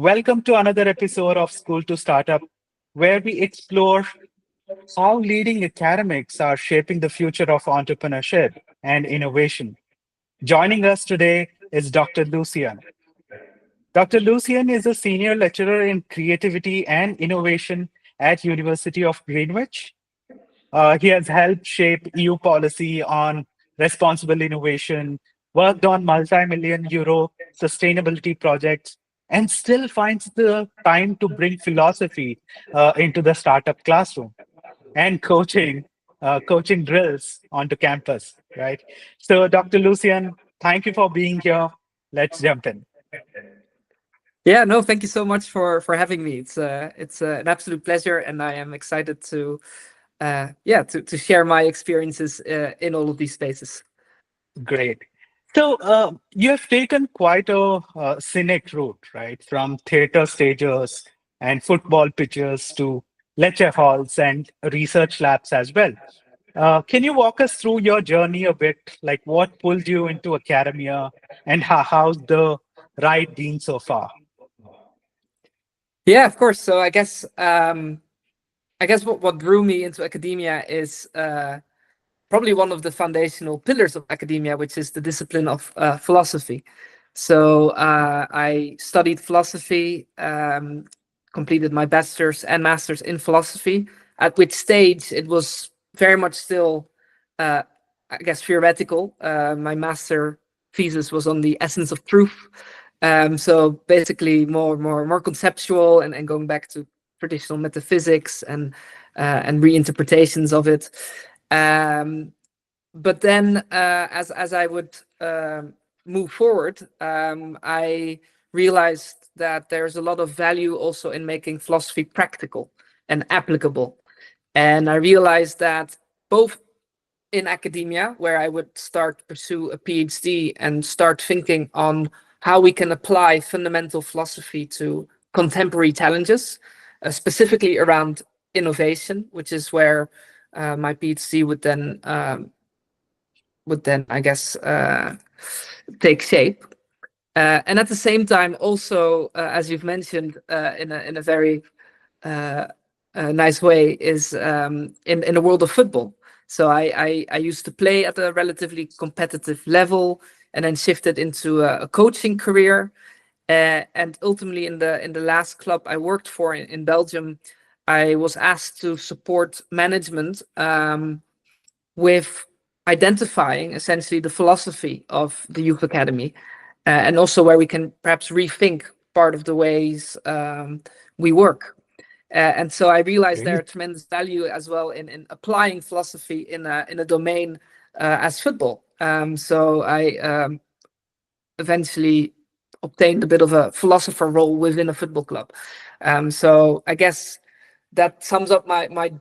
Welcome to another episode of School to Startup, where we explore how leading academics are shaping the future of entrepreneurship and innovation. Joining us today is Dr. Lucien. Dr. Lucien is a senior lecturer in creativity and innovation at University of Greenwich. He has helped shape EU policy on responsible innovation, worked on multi-million euro sustainability projects, and still finds the time to bring philosophy into the startup classroom and coaching drills onto campus, right? So, Dr. Lucian, thank you for being here. Let's jump in. Yeah, no, thank you so much for having me. It's an absolute pleasure, and I am excited to to share my experiences in all of these spaces. Great. So you have taken quite a scenic route, right? From theater stages and football pitches to lecture halls and research labs as well. Can you walk us through your journey a bit? Like what pulled you into academia and how's the ride been so far? Yeah, of course. So I guess what drew me into academia is probably one of the foundational pillars of academia, which is the discipline of philosophy. So I studied philosophy, completed my bachelor's and master's in philosophy, at which stage it was very much still, I guess, theoretical. My master thesis was on the essence of truth. So basically more conceptual and going back to traditional metaphysics and reinterpretations of it. But then as I would move forward, I realized that there's a lot of value also in making philosophy practical and applicable. And I realized that both in academia, where I would start to pursue a PhD and start thinking on how we can apply fundamental philosophy to contemporary challenges, specifically around innovation, which is where my PhD would then I guess take shape. And at the same time, also as you've mentioned in a very nice way, is in the world of football. So I used to play at a relatively competitive level, and then shifted into a coaching career. And ultimately, in the last club I worked for in Belgium, I was asked to support management with identifying essentially the philosophy of the youth academy, and also where we can perhaps rethink part of the ways we work. And so I realized there are tremendous value as well in applying philosophy in a domain as football. So I eventually obtained a bit of a philosopher role within a football club. So I guess that sums up my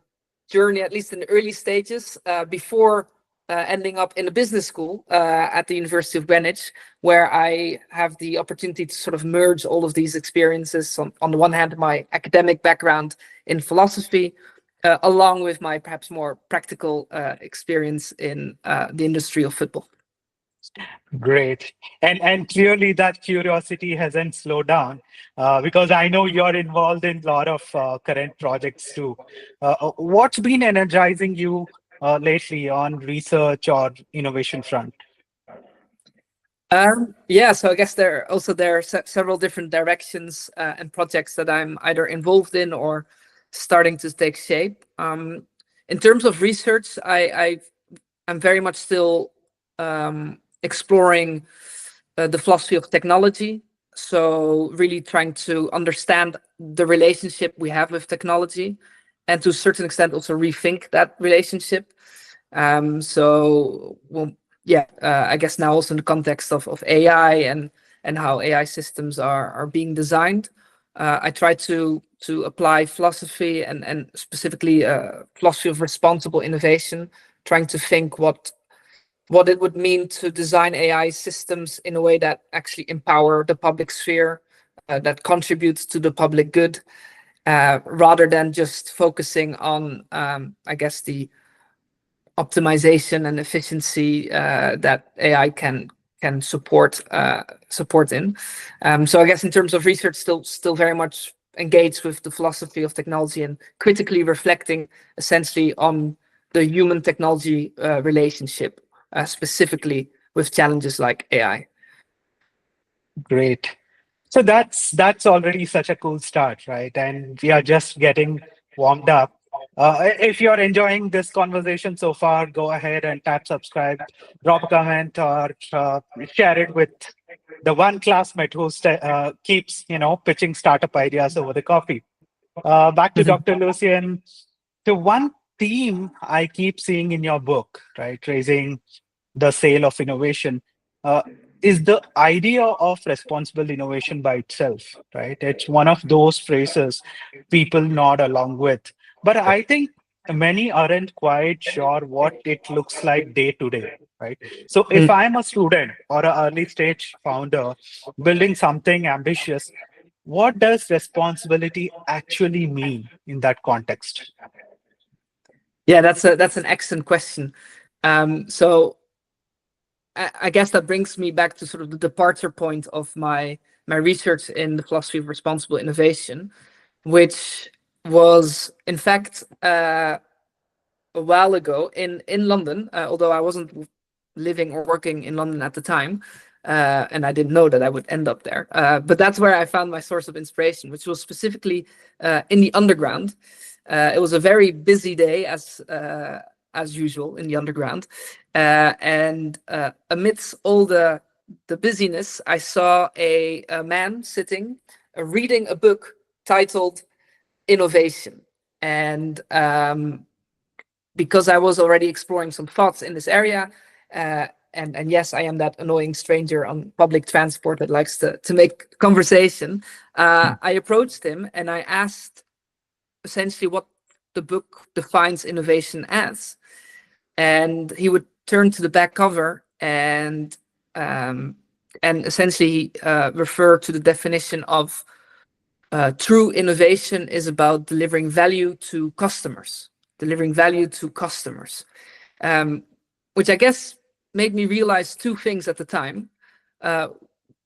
journey, at least in the early stages, before ending up in a business school at the University of Greenwich, where I have the opportunity to sort of merge all of these experiences. On the one hand, my academic background in philosophy, along with my perhaps more practical experience in the industry of football. Great. And clearly that curiosity hasn't slowed down because I know you're involved in a lot of current projects too. What's been energizing you lately on research or innovation front? Yeah, so I guess there are several different directions and projects that I'm either involved in or starting to take shape. In terms of research, I'm very much still exploring the philosophy of technology. So really trying to understand the relationship we have with technology, and to a certain extent also rethink that relationship. I guess now also in the context of AI and how AI systems are being designed, I try to apply philosophy and specifically philosophy of responsible innovation, trying to think what it would mean to design AI systems in a way that actually empower the public sphere, that contributes to the public good, rather than just focusing on, I guess, the optimization and efficiency that AI can can support in. So I guess in terms of research, still very much engaged with the philosophy of technology and critically reflecting essentially on the human technology relationship, specifically with challenges like AI. Great. So that's already such a cool start, right? And we are just getting warmed up. If you're enjoying this conversation so far, go ahead and tap subscribe, drop a comment, or share it with the one classmate who keeps, pitching startup ideas over the coffee. Back to Dr. Lucien. The one theme I keep seeing in your book, right, raising the sale of innovation, uh, is the idea of responsible innovation by itself, right? It's one of those phrases people nod along with. But I think many aren't quite sure what it looks like day to day, right? So if Mm. I'm a student or an early stage founder building something ambitious, what does responsibility actually mean in that context? Yeah, that's an excellent question. So I guess that brings me back to sort of the departure point of my research in the philosophy of responsible innovation, which was in fact a while ago in London, although I wasn't living or working in London at the time, and I didn't know that I would end up there. But that's where I found my source of inspiration, which was specifically in the underground. It was a very busy day, as usual in the underground, and amidst all the busyness, I saw a man sitting, reading a book titled "Innovation," and because I was already exploring some thoughts in this area, and yes, I am that annoying stranger on public transport that likes to make conversation. I approached him and I asked essentially what the book defines innovation as, and he would turn to the back cover and essentially refer to the definition of true innovation is about delivering value to customers. Delivering value to customers, which I guess made me realize two things at the time.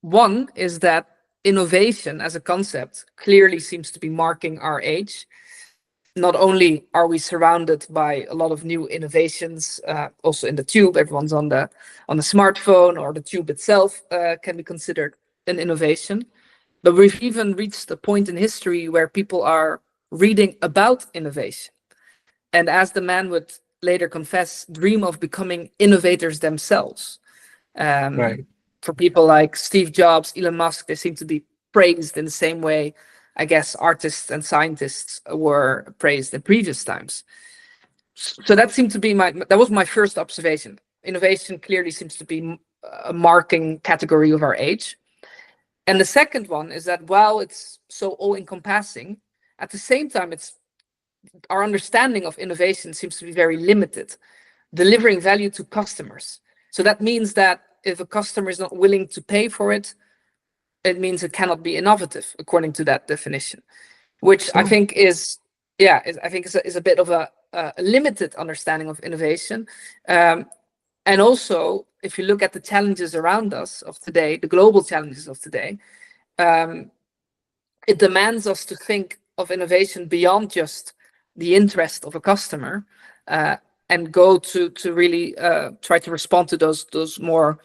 One is that innovation as a concept clearly seems to be marking our age. Not only are we surrounded by a lot of new innovations, also in the tube, everyone's on the smartphone, or the tube itself can be considered an innovation. But we've even reached a point in history where people are reading about innovation. And as the man would later confess, dream of becoming innovators themselves. Right. For people like Steve Jobs, Elon Musk, they seem to be praised in the same way, I guess, artists and scientists were praised in previous times. So that seemed to be that was my first observation. Innovation clearly seems to be a marking category of our age. And the second one is that while it's so all-encompassing, at the same time, our understanding of innovation seems to be very limited, delivering value to customers. So that means that if a customer is not willing to pay for it, it means it cannot be innovative, according to that definition, which I think is a bit of a limited understanding of innovation. And also, if you look at the challenges around us of today, the global challenges of today, it demands us to think of innovation beyond just the interest of a customer, and go to really try to respond to those more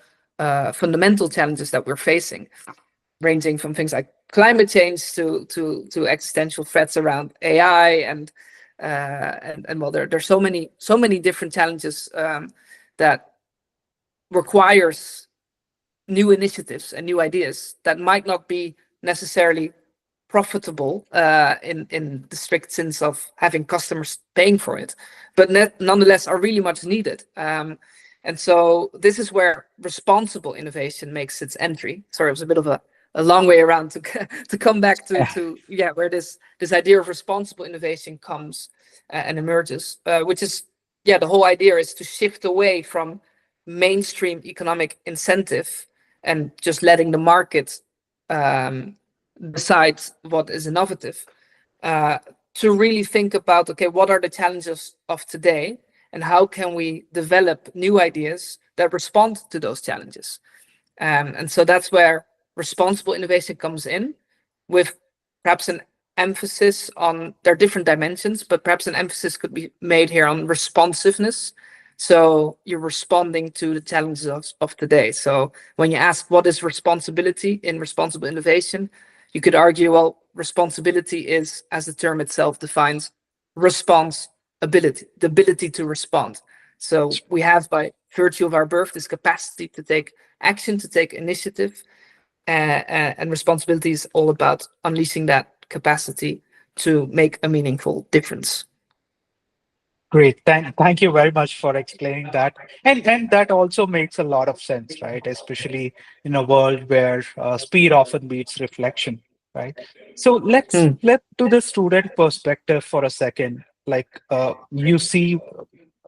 fundamental challenges that we're facing, ranging from things like climate change to existential threats around AI and well, there's so many different challenges that requires new initiatives and new ideas that might not be necessarily profitable in the strict sense of having customers paying for it, but nonetheless are really much needed. And so this is where responsible innovation makes its entry. Sorry, it was a bit of a long way around to come back to where this idea of responsible innovation comes and emerges, which is the whole idea is to shift away from mainstream economic incentive and just letting the market decide what is innovative, to really think about, okay, what are the challenges of today and how can we develop new ideas that respond to those challenges? And so that's where responsible innovation comes in, with perhaps an emphasis on, there are different dimensions, but perhaps an emphasis could be made here on responsiveness. So you're responding to the challenges of today. So when you ask what is responsibility in responsible innovation, you could argue, well, responsibility is, as the term itself defines, responsibility, the ability to respond. So we have, by virtue of our birth, this capacity to take action, to take initiative, and responsibility is all about unleashing that capacity to make a meaningful difference. Great. Thank you very much for explaining that. And that also makes a lot of sense, right? Especially in a world where speed often beats reflection, right? So Hmm. let to the student perspective for a second. Like you see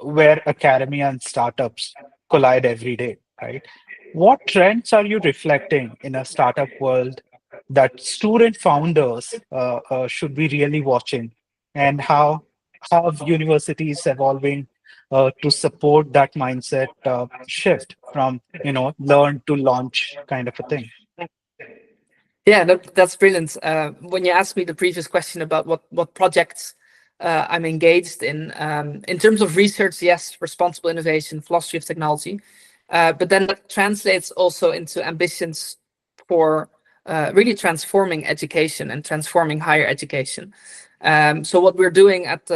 where academia and startups collide every day, right? What trends are you reflecting in a startup world that student founders should be really watching, and how universities evolving to support that mindset shift from learn to launch kind of a thing? Yeah, that's brilliant. When you asked me the previous question about what projects I'm engaged in terms of research, yes, responsible innovation, philosophy of technology, but then that translates also into ambitions for really transforming education and transforming higher education. So what we're doing at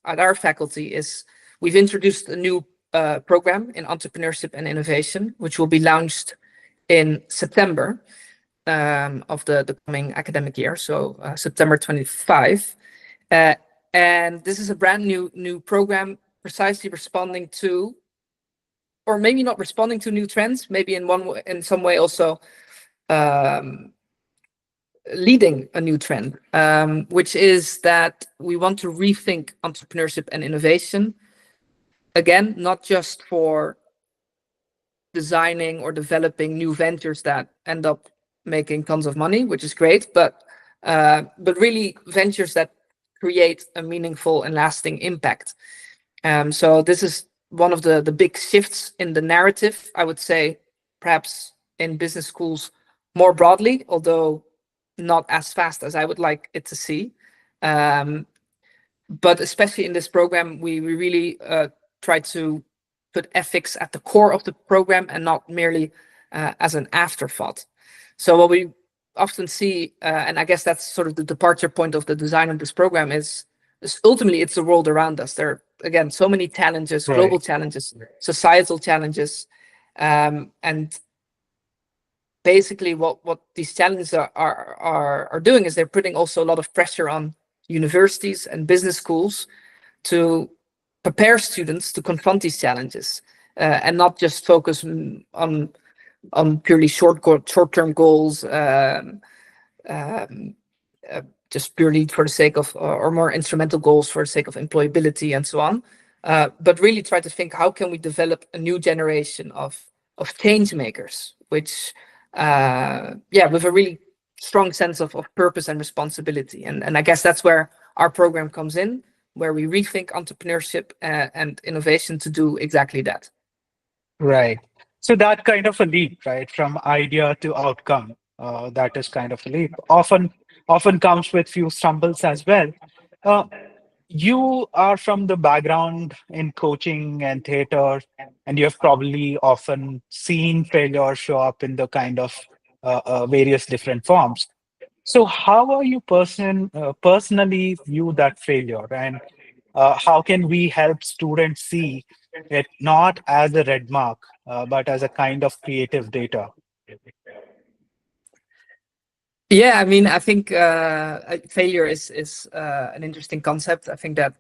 our faculty is we've introduced a new program in entrepreneurship and innovation, which will be launched in September of the coming academic year, so September 25. And this is a brand new program, precisely responding to, or maybe not responding to, new trends, maybe in some way also leading a new trend, which is that we want to rethink entrepreneurship and innovation. Again, not just for designing or developing new ventures that end up making tons of money, which is great, but really ventures that create a meaningful and lasting impact. So this is one of the big shifts in the narrative, I would say, perhaps in business schools more broadly, although not as fast as I would like it to see. But especially in this program, we really try to put ethics at the core of the program and not merely as an afterthought. So what we often see, and I guess that's sort of the departure point of the design of this program, is ultimately it's the world around us. There are, again, so many challenges, Right. global challenges, societal challenges, and basically what these challenges are doing is they're putting also a lot of pressure on universities and business schools to prepare students to confront these challenges, and not just focus on purely short-term goals, just purely for the sake of, or more instrumental goals for the sake of employability and so on, but really try to think, how can we develop a new generation of change makers, which with a really strong sense of purpose and responsibility. And I guess that's where our program comes in, where we rethink entrepreneurship and innovation to do exactly that. Right. So that kind of a leap, right, from idea to outcome, that is kind of a leap. Often comes with few stumbles as well. Uh, you are from the background in coaching and theater, and you have probably often seen failure show up in the kind of various different forms. So, how are you personally view that failure, and how can we help students see it not as a red mark, but as a kind of creative data? Yeah, I mean, I think failure is an interesting concept. I think that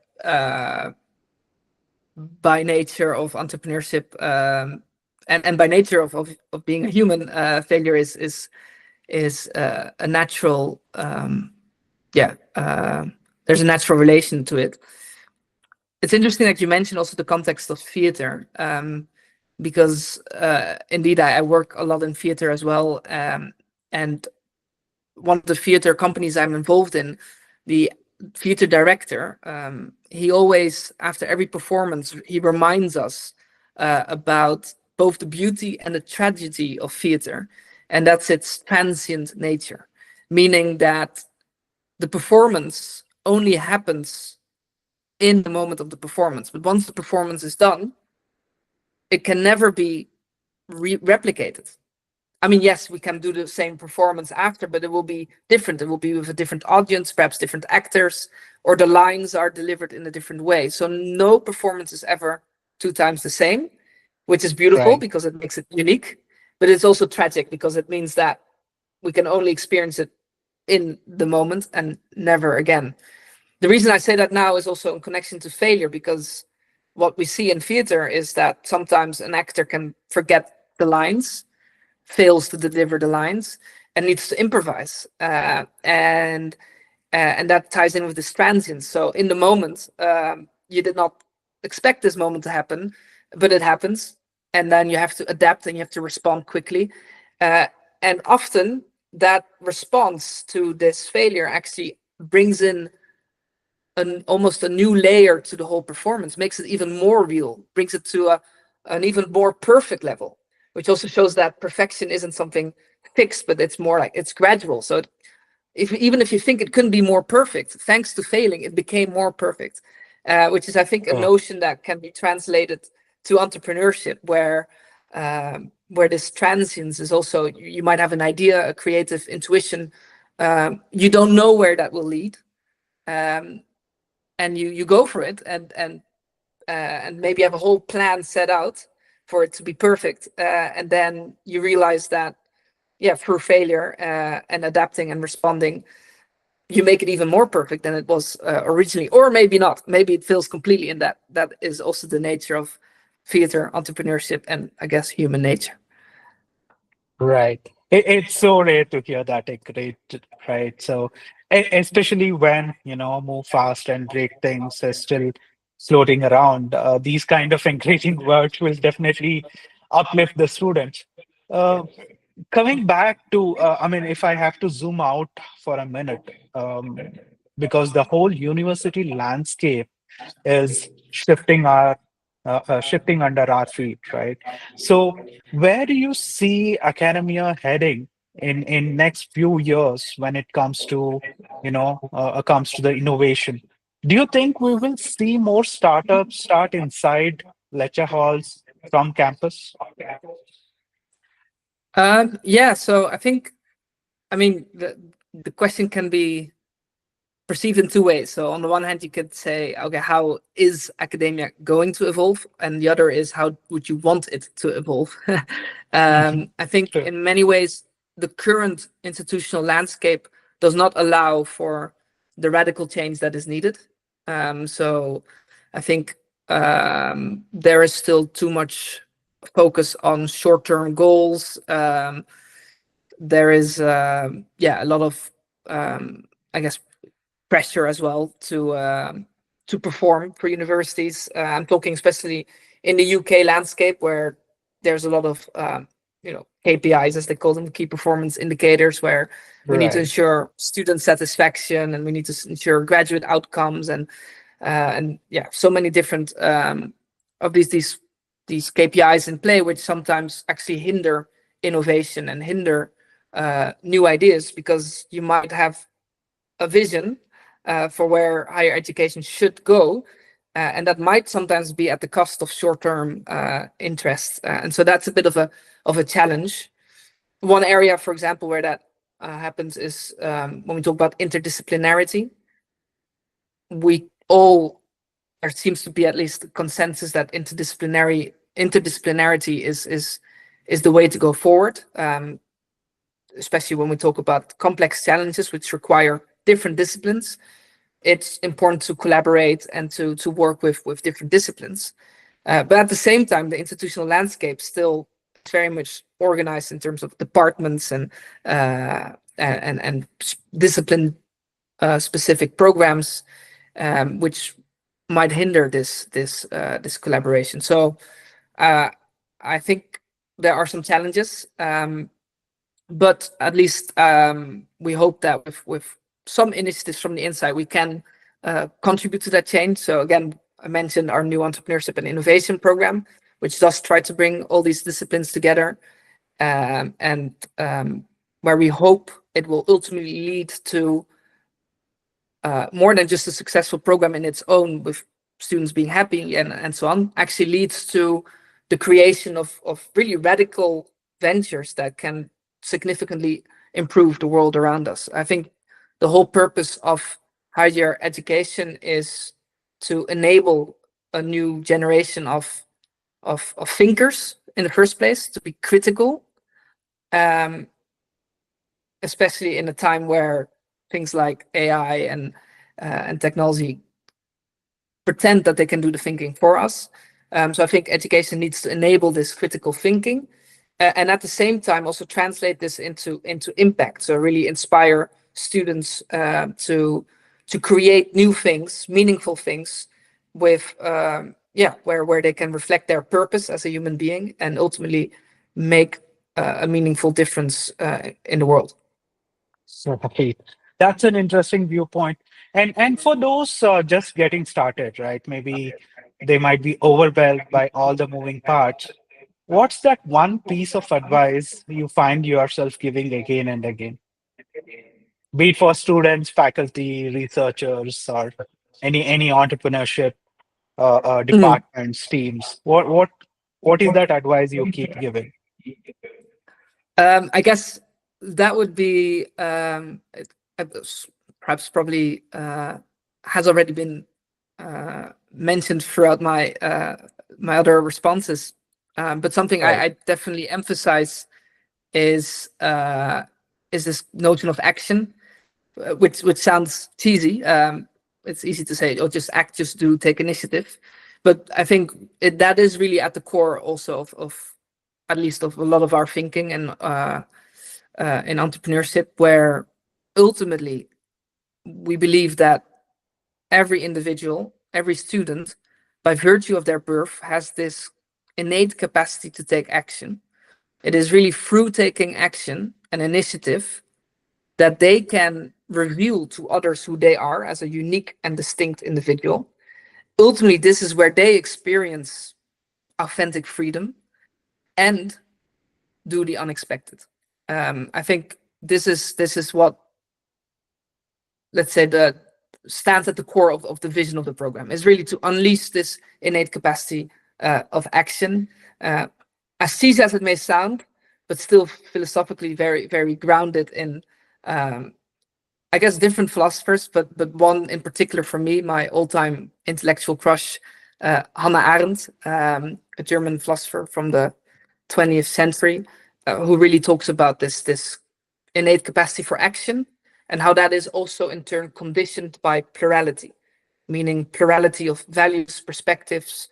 by nature of entrepreneurship, and by nature of being a human, failure is a natural, there's a natural relation to it. It's interesting that you mentioned also the context of theater, because indeed I work a lot in theater as well, and one of the theater companies I'm involved in, the theater director, he always, after every performance, he reminds us about both the beauty and the tragedy of theater, and that's its transient nature, meaning that the performance only happens in the moment of the performance. But once the performance is done, it can never be replicated. I mean, yes, we can do the same performance after, but it will be different. It will be with a different audience, perhaps different actors, or the lines are delivered in a different way. So no performance is ever 2 times the same, which is beautiful Right. because it makes it unique, but it's also tragic because it means that we can only experience it in the moment and never again. The reason I say that now is also in connection to failure, because what we see in theater is that sometimes an actor can forget the lines, fails to deliver the lines, and needs to improvise, and that ties in with this transience. So in the moment, you did not expect this moment to happen, but it happens, and then you have to adapt and you have to respond quickly, and often that response to this failure actually brings in almost a new layer to the whole performance, makes it even more real, brings it to an even more perfect level, which also shows that perfection isn't something fixed, but it's more like it's gradual. So even if you think it couldn't be more perfect, thanks to failing, it became more perfect, which is, I think, a Oh, notion that can be translated to entrepreneurship, where this transience is also, you might have an idea, a creative intuition, you don't know where that will lead, and you go for it, and maybe have a whole plan set out for it to be perfect, and then you realize that, yeah, through failure, and adapting and responding, you make it even more perfect than it was originally, or maybe not. Maybe it fails completely, and that is also the nature of theater, entrepreneurship, and I guess human nature. right. It's so rare to hear that, great, right? So, especially when, move fast and break things are still floating around, these kind of encouraging words will definitely uplift the students. Uh, Coming back to, I mean, if I have to zoom out for a minute, because the whole university landscape is shifting under our feet, right? So, where do you see academia heading in next few years when it comes to, comes to the innovation? Do you think we will see more startups start inside lecture halls from campus? Yeah, so I think, I mean, the question can be perceived in 2 ways. So on the one hand, you could say, okay, how is academia going to evolve? And the other is, how would you want it to evolve? Mhm. I think Sure. in many ways, the current institutional landscape does not allow for the radical change that is needed. So I think there is still too much focus on short-term goals. There is, yeah, a lot of, I guess, pressure as well to perform for universities. I'm talking especially in the UK landscape, where there's a lot of KPIs, as they call them, key performance indicators, where we need to Right. ensure student satisfaction, and we need to ensure graduate outcomes, and yeah, so many different of these KPIs in play, which sometimes actually hinder innovation and hinder new ideas, because you might have a vision for where higher education should go, and that might sometimes be at the cost of short-term interests, and so that's a bit of a challenge. One area, for example, where that happens is when we talk about interdisciplinarity. We all There seems to be at least a consensus that interdisciplinarity is the way to go forward, especially when we talk about complex challenges which require different disciplines. It's important to collaborate and to work with different disciplines. But at the same time, the institutional landscape still is very much organized in terms of departments and discipline specific programs, which might hinder this collaboration. So I think there are some challenges, but at least we hope that with some initiatives from the inside, we can contribute to that change. So again, I mentioned our new entrepreneurship and innovation program, which does try to bring all these disciplines together, and where we hope it will ultimately lead to more than just a successful program in its own, with students being happy and so on, actually leads to the creation of really radical ventures that can significantly improve the world around us. I think the whole purpose of higher education is to enable a new generation of thinkers in the first place, to be critical, especially in a time where things like AI and technology pretend that they can do the thinking for us. So I think education needs to enable this critical thinking, and at the same time also translate this into impact. So really inspire students to create new things, meaningful things, with where they can reflect their purpose as a human being and ultimately make a meaningful difference in the world. So, okay, that's an interesting viewpoint. And for those just getting started, right? Maybe they might be overwhelmed by all the moving parts. What's that one piece of advice you find yourself giving again and again? Be it for students, faculty, researchers, or any entrepreneurship Mhm. departments, teams. What is that advice you keep giving? I guess that would be perhaps probably has already been mentioned throughout my other responses, but something Right. I definitely emphasize is this notion of action, which sounds cheesy. It's easy to say, oh, just act, just do, take initiative, but I think that is really at the core also of at least of a lot of our thinking and in entrepreneurship, where ultimately we believe that every individual, every student, by virtue of their birth, has this innate capacity to take action. It is really through taking action and initiative that they can reveal to others who they are as a unique and distinct individual. Ultimately, this is where they experience authentic freedom and do the unexpected. I think this is what, let's say, the stands at the core of the vision of the program, is really to unleash this innate capacity of action, as cheesy as it may sound, but still philosophically very, very grounded in, I guess, different philosophers, but one in particular for me, my all-time intellectual crush, Hannah Arendt, a German philosopher from the 20th century, who really talks about this innate capacity for action, and how that is also in turn conditioned by plurality, meaning plurality of values, perspectives,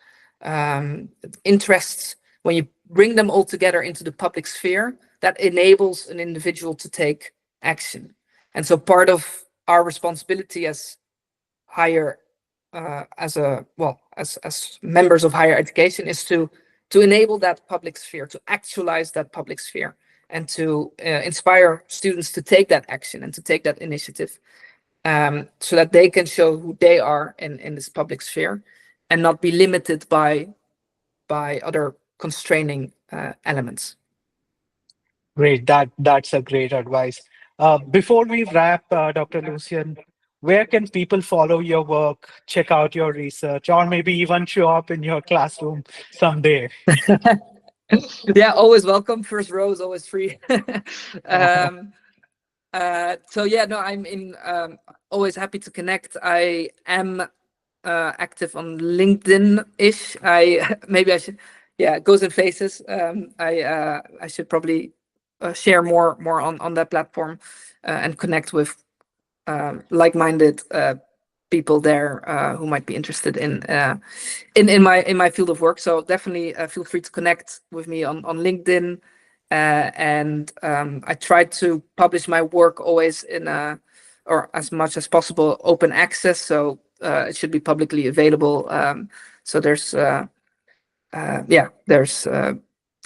interests. When you bring them all together into the public sphere, that enables an individual to take action. And so part of our responsibility as higher, as members of higher education, is to enable that public sphere, to actualize that public sphere, and to inspire students to take that action and to take that initiative, so that they can show who they are in this public sphere and not be limited by other constraining elements. Great. That's a great advice. Before we wrap, Dr. Lucian, where can people follow your work, check out your research, or maybe even show up in your classroom someday? Yeah, always welcome. First row is always free. So yeah, no, I'm in always happy to connect. I am active on LinkedIn-ish. Maybe I should, yeah, it goes in phases. I should probably share more on that platform, and connect with like-minded people there who might be interested in my field of work. So definitely feel free to connect with me on LinkedIn. And I try to publish my work always in or as much as possible, open access. So it should be publicly available. So there's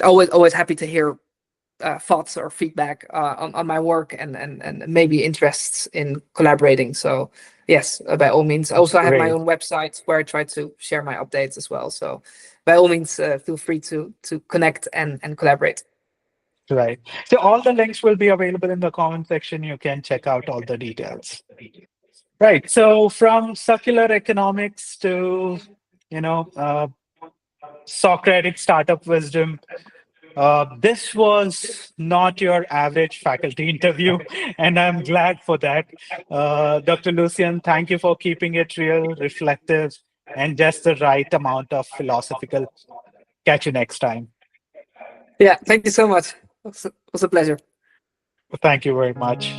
always happy to hear thoughts or feedback on my work, and maybe interests in collaborating. So yes, by all means. Also, I have my Great. own website where I try to share my updates as well. So by all means, feel free to connect and collaborate. Right. So all the links will be available in the comment section. You can check out all the details. Right. So from circular economics to, you know, Socratic startup wisdom, this was not your average faculty interview, and I'm glad for that. Dr. Lucien, thank you for keeping it real, reflective, and just the right amount of philosophical. Catch you next time. Yeah, thank you so much. It was a pleasure. Thank you very much.